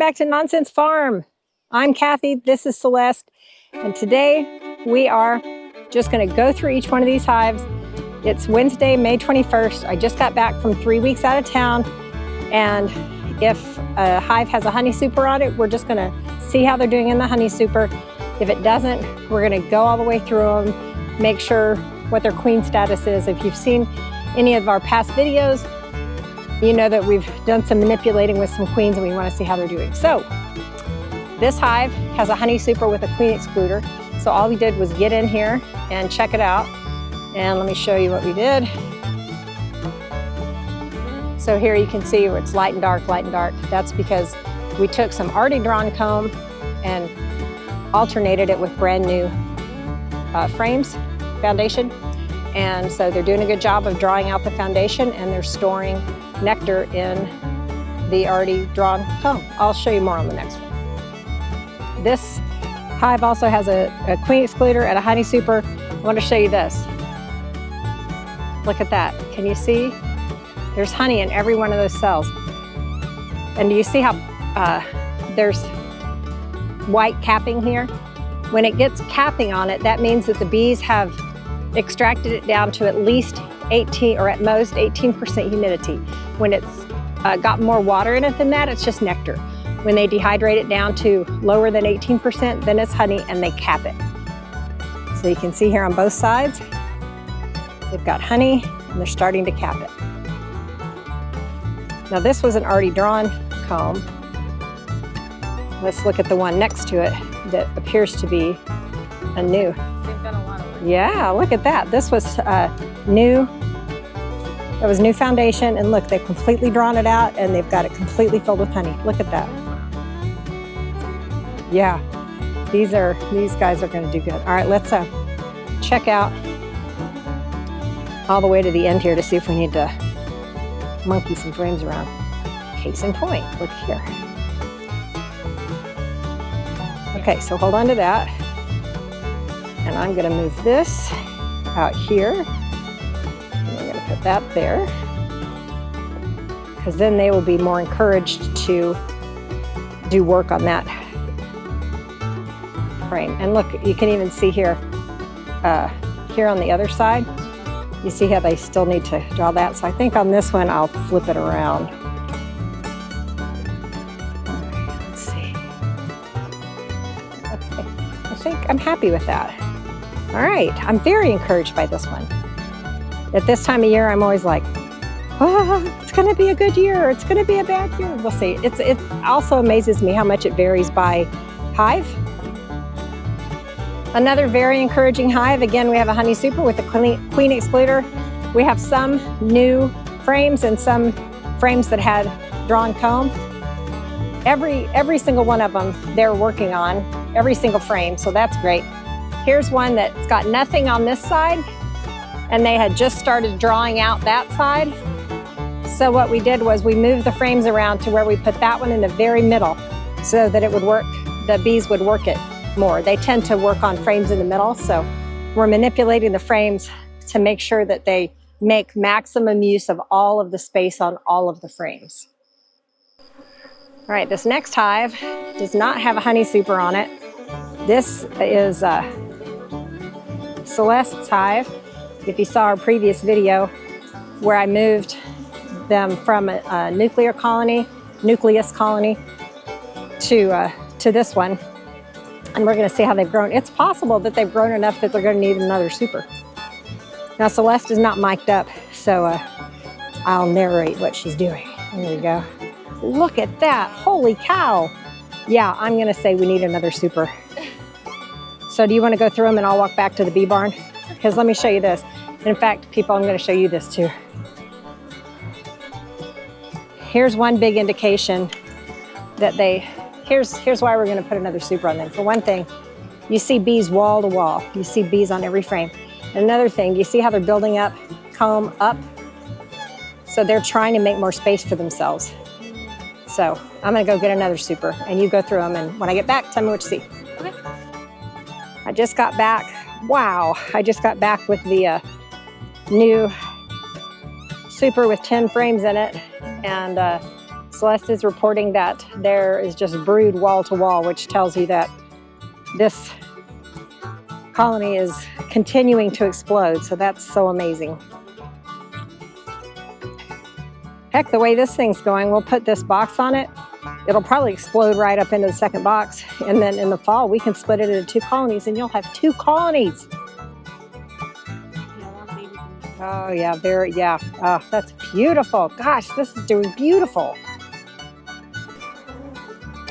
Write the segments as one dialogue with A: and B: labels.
A: back to Nonsense Farm. I'm Kathy, this is Celeste, and today we are just going to go through each one of these hives. It's Wednesday, May 21st. I just got back from 3 weeks out of town, and if a hive has a honey super on it, we're just going to see how they're doing in the honey super. If it doesn't, we're going to go all the way through them, make sure what their queen status is. If you've seen any of our past videos, you know that we've done some manipulating with some queens and we want to see how they're doing. So this hive has a honey super with a queen excluder. So all we did was get in here and check it out. And let me show you what we did. So here you can see where it's light and dark, light and dark. That's because we took some already drawn comb and alternated it with brand new frames, foundation. And so they're doing a good job of drawing out the foundation, and they're storing nectar in the already drawn comb. I'll show you more on the next one. This hive also has a queen excluder and a honey super. I want to show you this. Look at that. Can you see? There's honey in every one of those cells. And do you see how there's white capping here? When it gets capping on it, that means that the bees have extracted it down to at least 18 or at most 18% humidity. When it's got more water in it than that, it's just nectar. When they dehydrate it down to lower than 18%, then it's honey and they cap it. So you can see here on both sides, they've got honey and they're starting to cap it. Now this was an already drawn comb. Let's look at the one next to it that appears to be a new.
B: They've done a lot of work.
A: Yeah, look at that. This was new. That was new foundation, and look, they've completely drawn it out and they've got it completely filled with honey. Look at that. Yeah, these guys are going to do good. All right, let's check out all the way to the end here to see if we need to monkey some frames around. Case in point, look here. Okay, so hold on to that. And I'm going to move this out here. And I'm going to put that there. Because then they will be more encouraged to do work on that frame. And look, you can even see here, here on the other side, you see how they still need to draw that. So I think on this one, I'll flip it around. All right, let's see. Okay, I think I'm happy with that. All right, I'm very encouraged by this one. At this time of year, I'm always like, oh, it's gonna be a good year, or it's gonna be a bad year. We'll see. It also amazes me how much it varies by hive. Another very encouraging hive. Again, we have a honey super with a queen excluder. We have some new frames and some frames that had drawn comb. Every single one of them they're working on, every single frame, so that's great. Here's one that's got nothing on this side, and they had just started drawing out that side. So what we did was we moved the frames around to where we put that one in the very middle so that it would work, the bees would work it more. They tend to work on frames in the middle, so we're manipulating the frames to make sure that they make maximum use of all of the space on all of the frames. All right, this next hive does not have a honey super on it. This is Celeste's hive. If you saw our previous video where I moved them from a nucleus colony to this one, and we're going to see how they've grown. It's possible that they've grown enough that they're going to need another super. Now Celeste is not mic'd up, so I'll narrate what she's doing. There we go. Look at that, holy cow. Yeah, I'm going to say we need another super. So do you want to go through them and I'll walk back to the bee barn? Because let me show you this. In fact, people, I'm going to show you this too. Here's one big indication that here's why we're going to put another super on them. For one thing, you see bees wall to wall. You see bees on every frame. And another thing, you see how they're building up, comb up? So they're trying to make more space for themselves. So I'm going to go get another super and you go through them, and when I get back, tell me what you see.
B: Okay.
A: I just got back. Wow, I just got back with the new super with 10 frames in it, and Celeste is reporting that there is just brood wall to wall, which tells you that this colony is continuing to explode. So that's so amazing. Heck, the way this thing's going, we'll put this box on it. It'll probably explode right up into the second box. And then in the fall, we can split it into 2 colonies and you'll have 2 colonies. Oh yeah, oh, that's beautiful. Gosh, this is doing beautiful.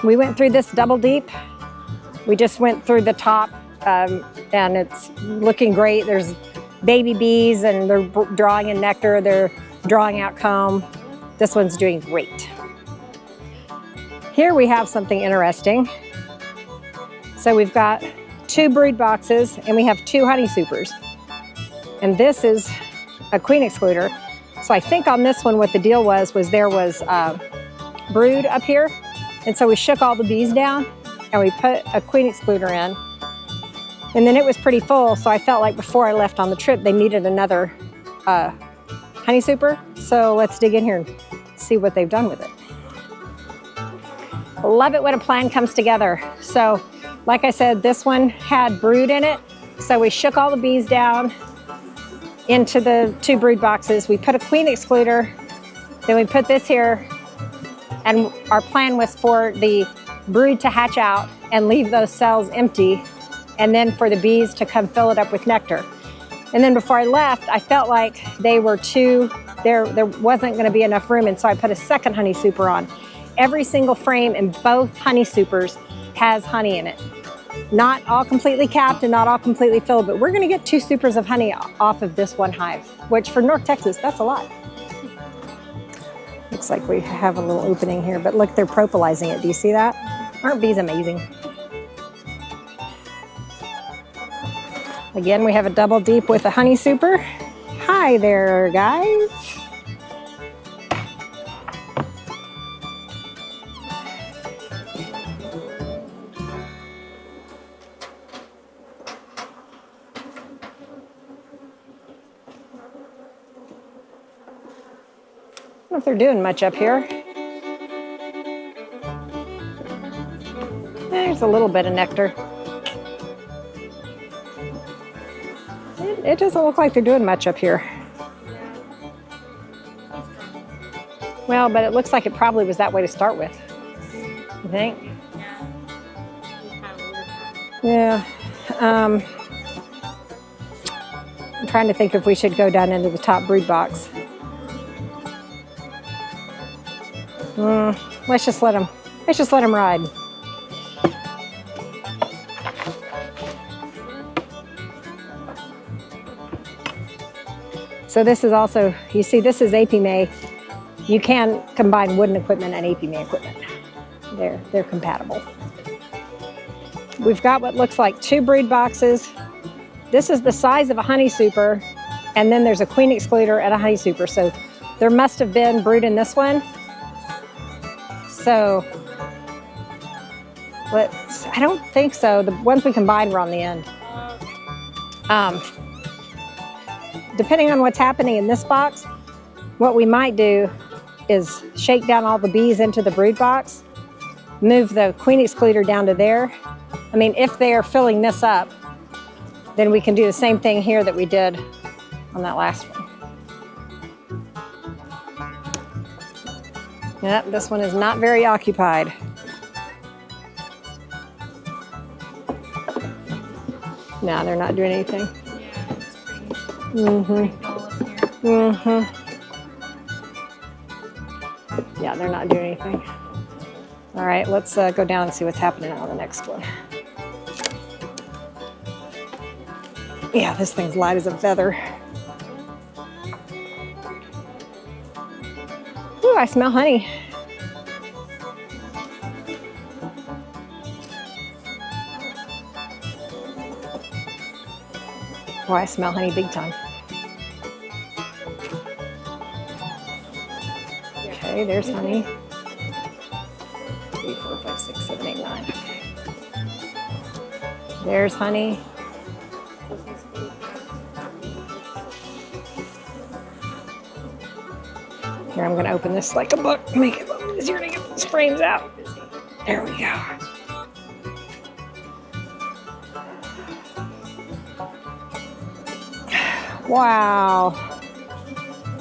A: We went through this double deep. We just went through the top and it's looking great. There's baby bees and they're drawing in nectar. They're drawing out comb. This one's doing great. Here we have something interesting. So we've got 2 brood boxes and we have 2 honey supers. And this is a queen excluder. So I think on this one what the deal was there was brood up here. And so we shook all the bees down and we put a queen excluder in. And then it was pretty full, so I felt like before I left on the trip they needed another honey super. So let's dig in here and see what they've done with it. Love it when a plan comes together. So like I said, this one had brood in it. So we shook all the bees down into the 2 brood boxes. We put a queen excluder, then we put this here, and our plan was for the brood to hatch out and leave those cells empty, and then for the bees to come fill it up with nectar. And then before I left, I felt like they were there wasn't gonna be enough room, and so I put a second honey super on. Every single frame in both honey supers has honey in it. Not all completely capped and not all completely filled, but we're gonna get 2 supers of honey off of this one hive, which for North Texas, that's a lot. Looks like we have a little opening here, but look, they're propylizing it. Do you see that? Aren't bees amazing? Again, we have a double deep with a honey super. Hi there, guys. I don't know if they're doing much up here. There's a little bit of nectar. It doesn't look like they're doing much up here. Well, but it looks like it probably was that way to start with. You think? Yeah. I'm trying to think if we should go down into the top brood box. Let's just let them ride. So this is also, you see, this is APMA. You can combine wooden equipment and APMA equipment. They're compatible. We've got what looks like 2 brood boxes. This is the size of a honey super, and then there's a queen excluder and a honey super. So there must have been brood in this one. So I don't think so. The ones we combined were on the end. Depending on what's happening in this box, what we might do is shake down all the bees into the brood box, move the queen excluder down to there. I mean, if they are filling this up, then we can do the same thing here that we did on that last one. Yep, this one is not very occupied. No, they're not doing anything. Yeah, they're not doing anything. All right, let's go down and see what's happening on the next one. Yeah, this thing's light as a feather. Ooh, I smell honey. Oh, I smell honey big time. Okay, there's honey. 3, 4, 5, 6, 7, 8, 9. Okay. There's honey. Here, I'm gonna open this like a book, make it a little easier to get these frames out. There we go. Wow.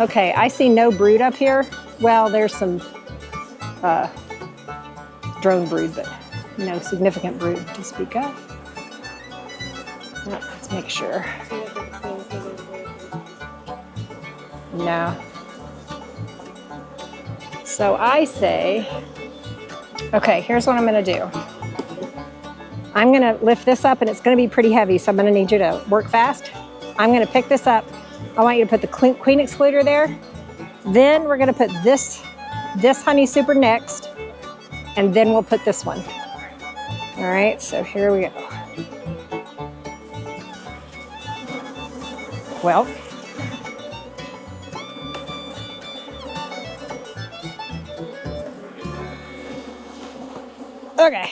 A: Okay, I see no brood up here. Well, there's some drone brood, but no significant brood to speak of. Let's make sure. No. So I say, okay, here's what I'm gonna do. I'm gonna lift this up and it's gonna be pretty heavy, so I'm gonna need you to work fast. I'm gonna pick this up. I want you to put the queen excluder there. Then we're gonna put this honey super next, and then we'll put this one. All right, so here we go. Well, okay.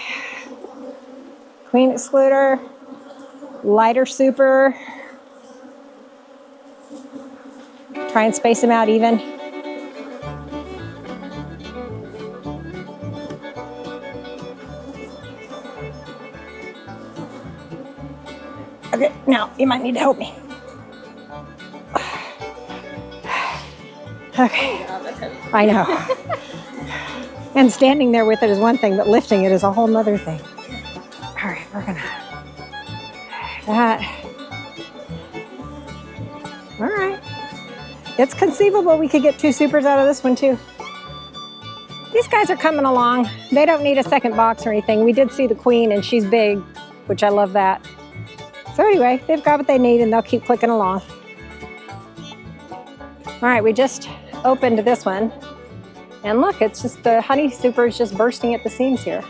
A: Queen excluder, lighter super. Try and space them out even. Okay, now you might need to help me. Okay, I know. And standing there with it is one thing, but lifting it is a whole nother thing. All right, we're gonna, that. All right. It's conceivable we could get 2 supers out of this one too. These guys are coming along. They don't need a second box or anything. We did see the queen and she's big, which I love that. So anyway, they've got what they need and they'll keep clicking along. All right, we just opened this one. And look, it's just the honey super is just bursting at the seams here.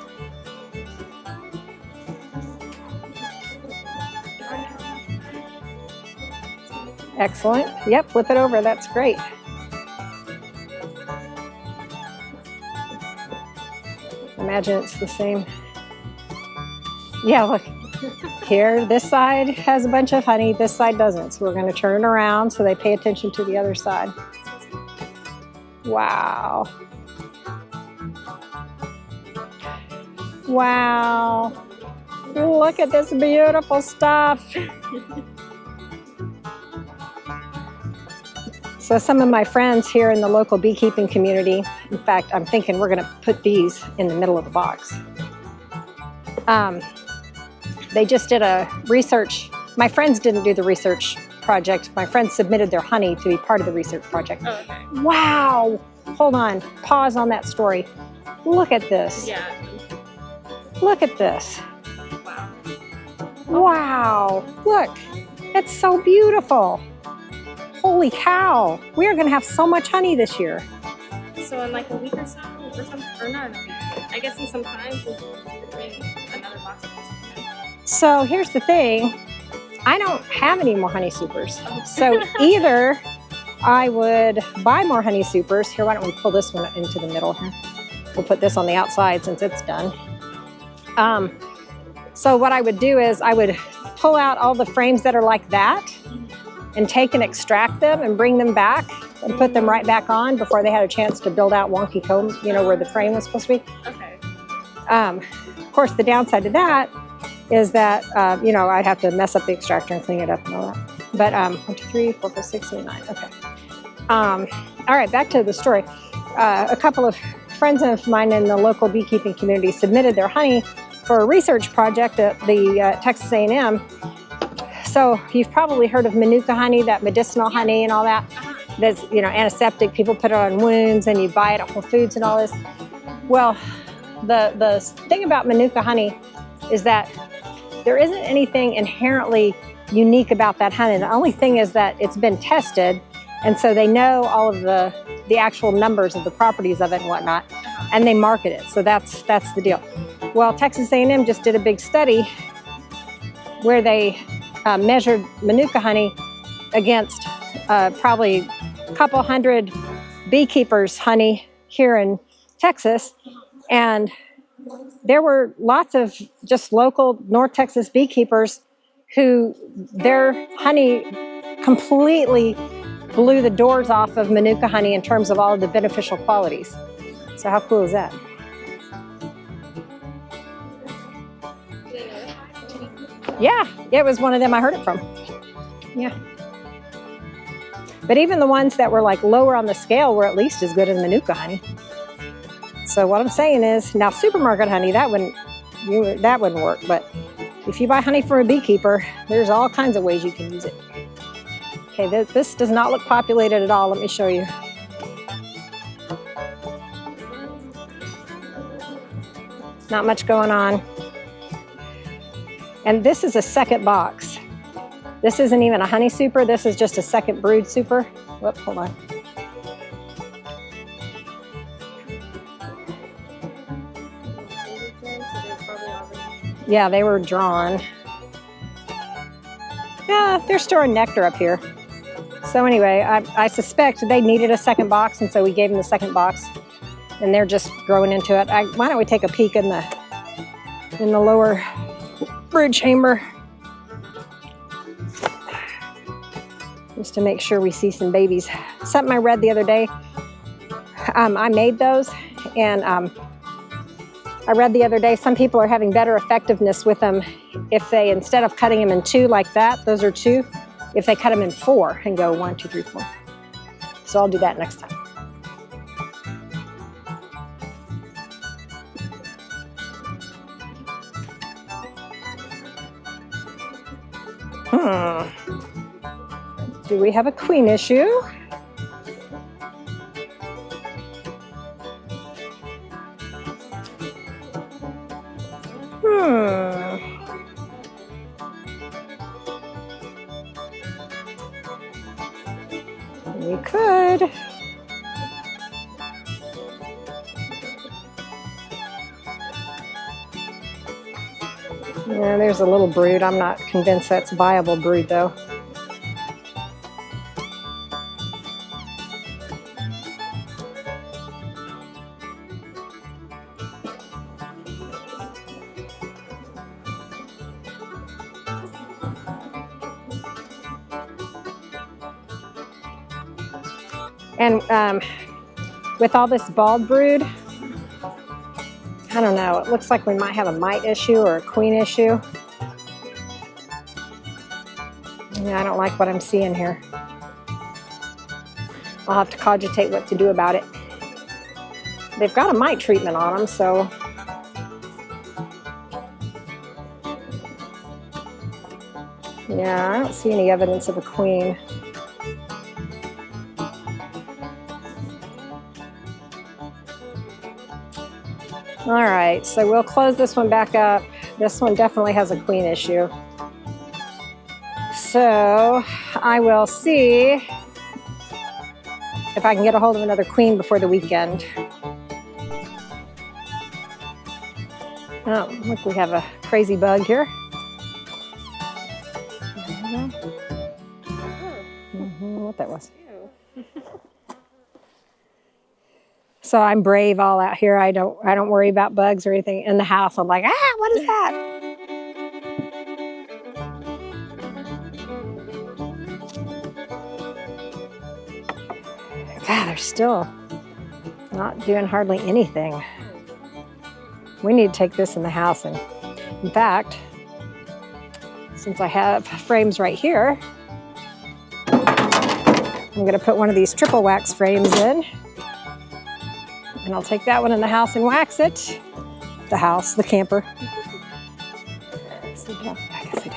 A: Excellent. Yep, flip it over. That's great. Imagine it's the same. Yeah, look. Here, this side has a bunch of honey. This side doesn't. So we're going to turn it around so they pay attention to the other side. Wow. Wow. Look at this beautiful stuff. So some of my friends here in the local beekeeping community, in fact, I'm thinking we're gonna put these in the middle of the box. They just did a research. My friends didn't do the research project. My friends submitted their honey to be part of the research project. Oh, okay. Wow. Hold on, pause on that story. Look at this. Yeah. Look at this. Wow. Wow, look, it's so beautiful. Holy cow, we are gonna have so much honey this year.
B: So in like a week or so, or something, or not in a week, I guess in some time, we'll bring another box of this.
A: So here's the thing, I don't have any more honey supers. So either I would buy more honey supers. Here, why don't we pull this one into the middle here? We'll put this on the outside since it's done. So what I would do is I would pull out all the frames that are like that and take and extract them and bring them back and put them right back on before they had a chance to build out wonky comb, you know, where the frame was supposed to be.
B: Okay.
A: Of course, the downside to that is that, you know, I'd have to mess up the extractor and clean it up and all that. But 1, 2, 3, 4, 5, 6, 7, 9, okay. All right, back to the story. A couple of friends of mine in the local beekeeping community submitted their honey for a research project at the Texas A&M. So you've probably heard of Manuka honey, that medicinal honey and all that. That's, you know, antiseptic. People put it on wounds and you buy it at Whole Foods and all this. Well, the thing about Manuka honey is that there isn't anything inherently unique about that honey. The only thing is that it's been tested, and so they know all of the actual numbers of the properties of it and whatnot, and they market it. So that's the deal. Well, Texas A&M just did a big study where they measured Manuka honey against probably a couple hundred beekeepers' honey here in Texas, and there were lots of just local North Texas beekeepers who their honey completely blew the doors off of Manuka honey in terms of all of the beneficial qualities. So how cool is that? Yeah, it was one of them I heard it from. Yeah. But even the ones that were like lower on the scale were at least as good as Manuka honey. So what I'm saying is, now supermarket honey, that wouldn't work. But if you buy honey from a beekeeper, there's all kinds of ways you can use it. Okay, this does not look populated at all. Let me show you. Not much going on. And this is a second box. This isn't even a honey super. This is just a second brood super. Whoop, hold on. Yeah, they were drawn. Yeah, they're storing nectar up here. So anyway, I suspect they needed a second box, and so we gave them the second box. And they're just growing into it. Why don't we take a peek in the lower brood chamber, just to make sure we see some babies. Something I read the other day. I made those, and I read the other day some people are having better effectiveness with them if they, instead of cutting them in 2 like that, those are 2, if they cut them in 4 and go 1, 2, 3, 4. So I'll do that next time. Do we have a queen issue? We could. Yeah, there's a little brood. I'm not convinced that's a viable brood though. And with all this bald brood, I don't know, it looks like we might have a mite issue or a queen issue. Yeah, I don't like what I'm seeing here. I'll have to cogitate what to do about it. They've got a mite treatment on them, so. Yeah, I don't see any evidence of a queen. All right, so we'll close this one back up. This one definitely has a queen issue. So I will see if I can get a hold of another queen before the weekend. Oh, look, we have a crazy bug here. What that was. So I'm brave all out here. I don't worry about bugs or anything in the house. I'm like, what is that? God, they're still not doing hardly anything. We need to take this in the house, and in fact, since I have frames right here, I'm going to put one of these triple wax frames in. And I'll take that one in the house and wax it. The house, the camper. So, yeah, I guess I did.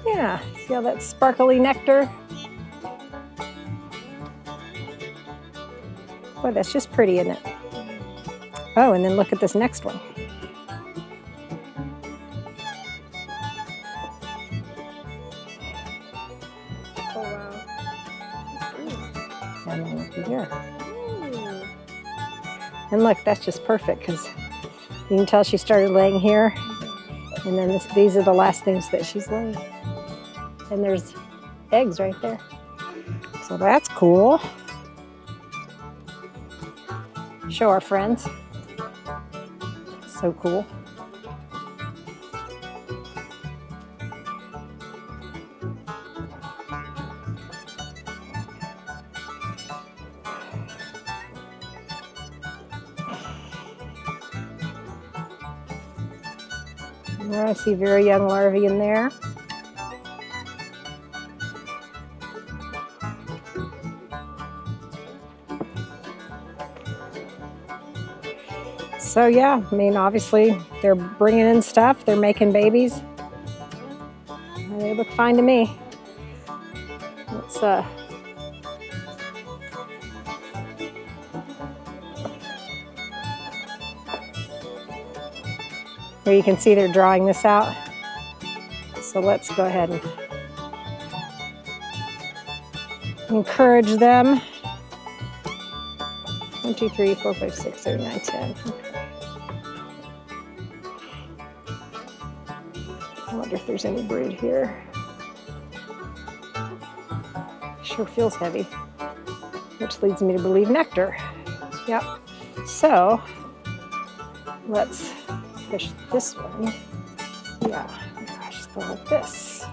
A: Yeah, see how that's sparkly nectar? Boy, that's just pretty, isn't it? Oh, and then look at this next one.
B: Oh, wow.
A: And then look here. And look, that's just perfect because you can tell she started laying here. And then these are the last things that she's laying. And there's eggs right there. So that's cool. Show our friends. So cool. I see very young larvae in there. So yeah, I mean, obviously they're bringing in stuff, they're making babies. They look fine to me. Let's here you can see they're drawing this out. So let's go ahead and encourage them. 1, 2, 3, 4, 5, 6, 7, 8, 9, 10. Okay. I wonder if there's any brood here. Sure feels heavy, which leads me to believe nectar. Yep. So let's push this one. Yeah, gosh, go like this.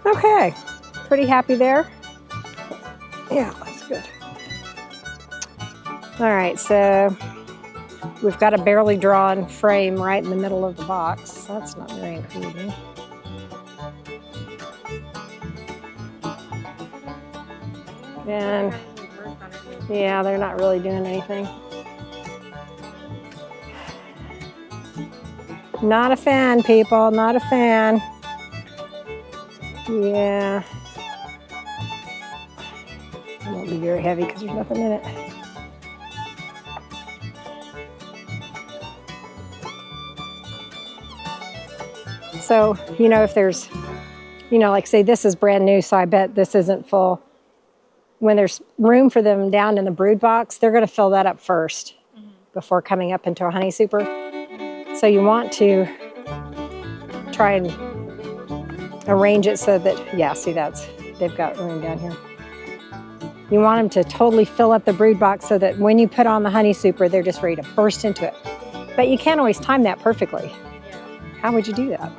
A: Okay, pretty happy there. Yeah, that's good. All right, so we've got a barely drawn frame right in the middle of the box. That's not very encouraging. And yeah, they're not really doing anything. Not a fan, people, not a fan. Yeah. It won't be very heavy because there's nothing in it. So, you know, if there's, you know, like say this is brand new, so I bet this isn't full. When there's room for them down in the brood box, they're going to fill that up first before coming up into a honey super. So you want to try and arrange it so that, yeah, see they've got room down here. You want them to totally fill up the brood box so that when you put on the honey super, they're just ready to burst into it. But you can't always time that perfectly. How would you do that?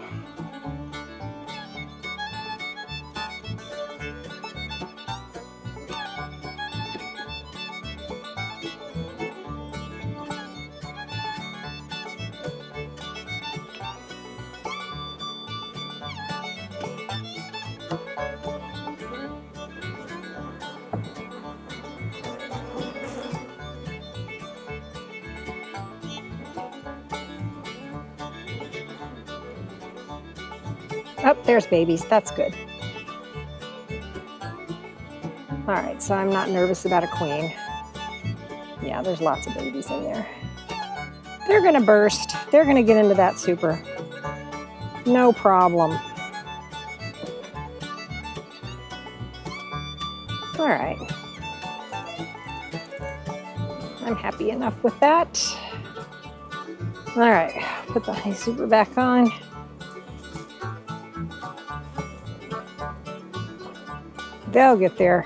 A: Oh, there's babies. That's good. All right, so I'm not nervous about a queen. Yeah, there's lots of babies in there. They're gonna burst. They're gonna get into that super. No problem. All right. I'm happy enough with that. All right, put the honey super back on. They'll get there.